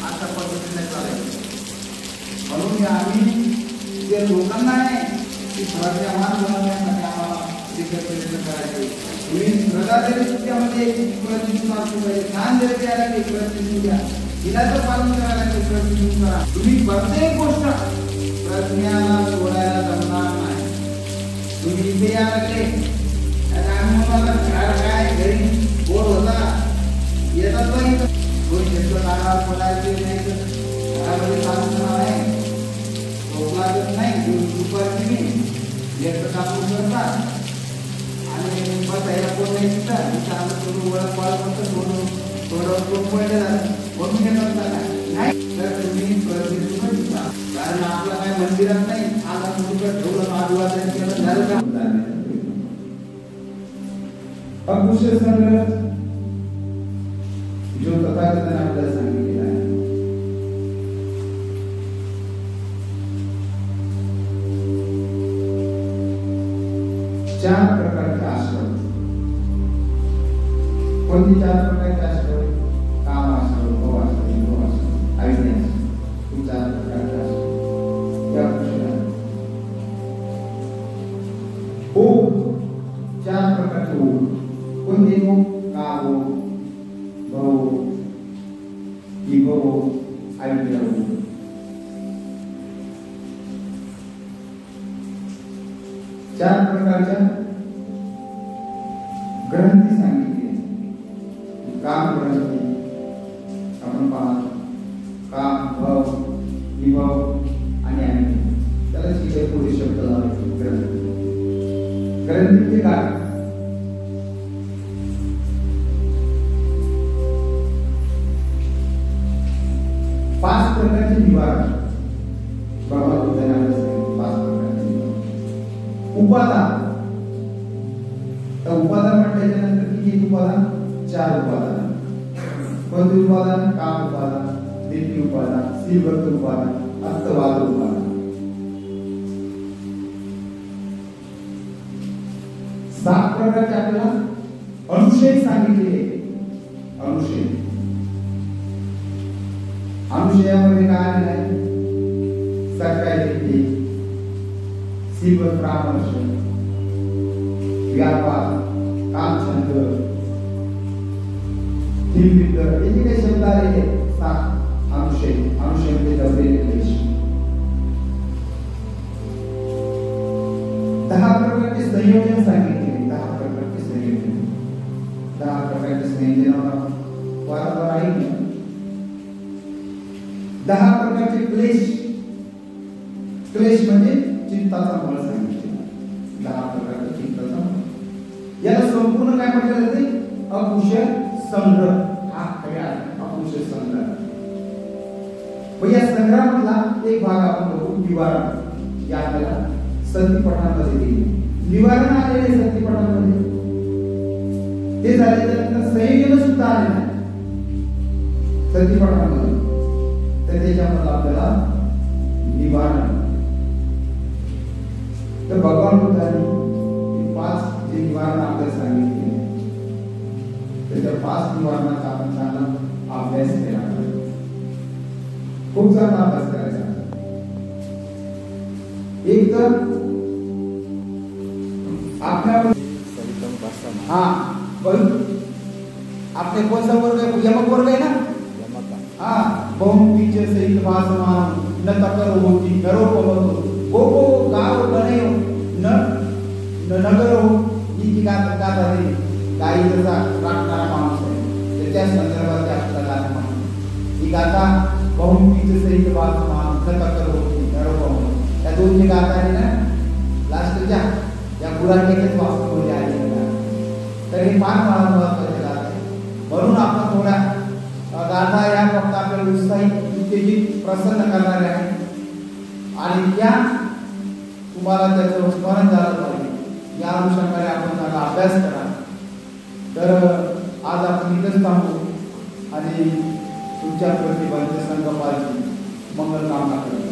अशा पद्धतीने चालायचं. म्हणून आम्ही जे लोकांना आहे की स्वाभिमान बनवण्यासाठी आम्हाला प्रयत्न करायचे. तुम्ही प्रजासत्ताकामध्ये प्रतिनिधित्व असलं पाहिजे. ध्यान द्यायचे याला की प्रतिनिधित्व द्या. हिलाचं पालन करायला की प्रतिनिधित्व करा. तुम्ही प्रत्येक गोष्ट प्रज्ञाला सोडायला जमणार नाही. तुम्ही इथे या लागले आणि मला काय घरी बोर होता येतात नाही कोणी घेतलं नारळ पडायचे नाही तर घरामध्ये साधन आहे लागत नाही. दुपारची मी एकटं कापून करतात आणि बसायला कोण नाही तिथं थोडं ओळख पाळत म्हणून थोडं पडले म्हणून घेतात नाही तर तुम्ही प्रतिनिधित्व दिसा. कारण आपलं काय मंदिरात नाही आज आपण ठेवलं आदिवासी केलं झालं का अकुशल संग्रह जो तथागताने आपल्याला सांगितलेला आहे. चार प्रकारचे आश्रम. कोणती चार प्रकारचे आश्रम? काम आश्रम, भव आश्रम, योग आश्रम, अग्नी आश्रम. ही चार प्रकारचे आश्रम या पुरुषाला चार प्रकारचे योग. कोणते योग? काम, भव, विभव, अग्नी योग. चार प्रकारच्या ग्रंथी सांगितले. काम ग्रंथी आपण पाहतो. काम, भव, विभव आणि अग्नी. त्याला शिक्षक पुढे शब्द लावायचे. ग्रंथी. ग्रंथीचे काय? पाच प्रकारचे निवारण. बाबा बुद्धांनी आपल्याला सांगितले पाच प्रकारचे निवारण. उपादान. तर उपादान म्हटल्याच्या नंतर किती उपादान? चार उपादान. कोणते उपादान? काम उपादान, दिव्य उपादान, श्रीवर्त उपादान, अर्थवाद उपादान. सात प्रकारचे आपल्याला अनुशय सांगितलेले. अनुशय. अनुशयामध्ये काय आलेलं आहे? सकाळी श्रीवर्त, परामर्श, व्यापार, कामछंद, निर्विद्ध, याचे काही शब्द आलेले सात अनुशय. अनुशय दबलेले क्लेश. 10 प्रकारचे संयोजन सांगितले. 10 प्रकारचे संयोजन. 10 प्रकारचे संयोजनावर वारंवार ऐकलं. 10 प्रकारचे क्लेश. क्लेश म्हणजे चिंताचा मूळ सांगितले. 10 प्रकारचे चिंताचा मूळ. याला संपूर्ण काय म्हटलं जाते? अकुशल संग्रह. हा खऱ्या अकुशल संग्रह. या संग्रहामधला एक भाग आपण बघू. निवारण. या आपल्याला संधिपटामध्ये दिले. निवारण आलेले संधिपटामध्ये. ते झाल्यानंतर संयोजन सुद्धा आले नाही संधिपटामध्ये. तर त्याच्यामध्ये आपल्याला निवारण. तर भगवान बुद्धांनी 5 जे निवारण आपल्याला सांगितले तर त्या 5 निवारणाचा आपण चांगला अभ्यास केला पाहिजे. खूप चांगला अभ्यास करायचा. एक तर आपल्या आपले कोणता वर्ग आहे? यमक वर्ग आहे ना. बहुमुखी सहित भासमान न तकर होती नरोपमतो गोपो गाव गणयो न नगर हो. ही जी गाथा आहे गाई जसा राखणारा माणूस आहे त्या संदर्भात आपल्याला गाथा म्हणतात. ही गाथा बहुमुखी सहित भासमान न तकर होती नरोपमतो. त्या दोन जी गाथा आहे ना लास्टच्या या गुरांच्याच वास्तवमध्ये आलेल्या. तर हे 5 महत्त्वाचे गाथा आहे. म्हणून आपण थोड्या गाथा या फक्त आपल्याला उत्साहित, उत्तेजित, प्रसन्न करणाऱ्या आहेत आणि त्या तुम्हाला त्याचं स्मरण झालं पाहिजे. या अनुषंगाने आपण त्याचा अभ्यास करा. तर आज आपण इथंच थांबू आणि तुमच्या प्रतिभांचे संकल्पाची मंगल कामना करतो.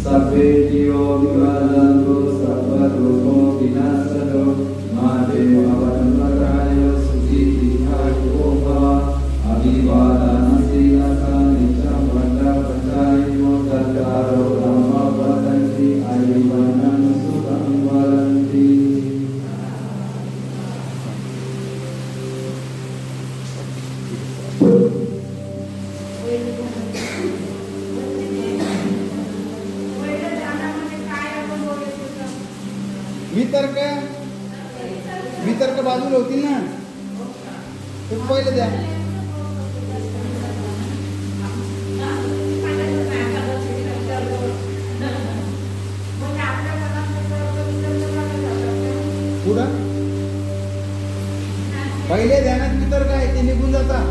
सर्वे सर्वे जीवो विवादान्तो सर्वदुःखो विनाशतो माते भवन्मग्राय सुखीदीर्घाय भव अभिवादनशीलता नित्यं वरप्रदायिनो चत्वारो ब्रह्म वदन्ति आयुर्वन्नं सुखं वदन्ति। वितर्क बाजूला होतील ना, ते पहिले द्या. पुढं पहिले ध्यानात वितर्क आहे ते निघून जातात.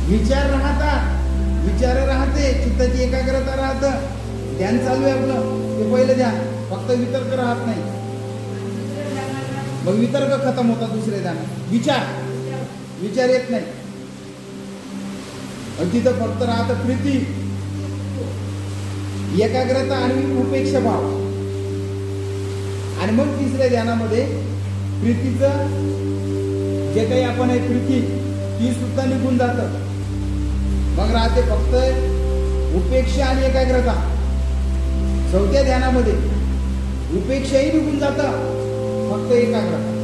विचार राहतात, विचार राहते, चित्ताची एकाग्रता राहतं, ध्यान चालू आहे आपलं, ते पहिले द्या. फक्त वितर्क राहत नाही, मग वितर्क खतम होतात. दुसरे ध्यान विचार येत नाही, तिथं फक्त राहतं प्रीती, एकाग्रता आणि उपेक्षा भाव. आणि मग तिसऱ्या ध्यानामध्ये प्रीतीचं जे काही आपण आहे प्रीती ती सुद्धा निघून जातं. मग राहते फक्त उपेक्षा आणि एकाग्रता. चौथ्या ध्यानामध्ये उपेक्षाही निघून जातं, फक्त एकाग्रता.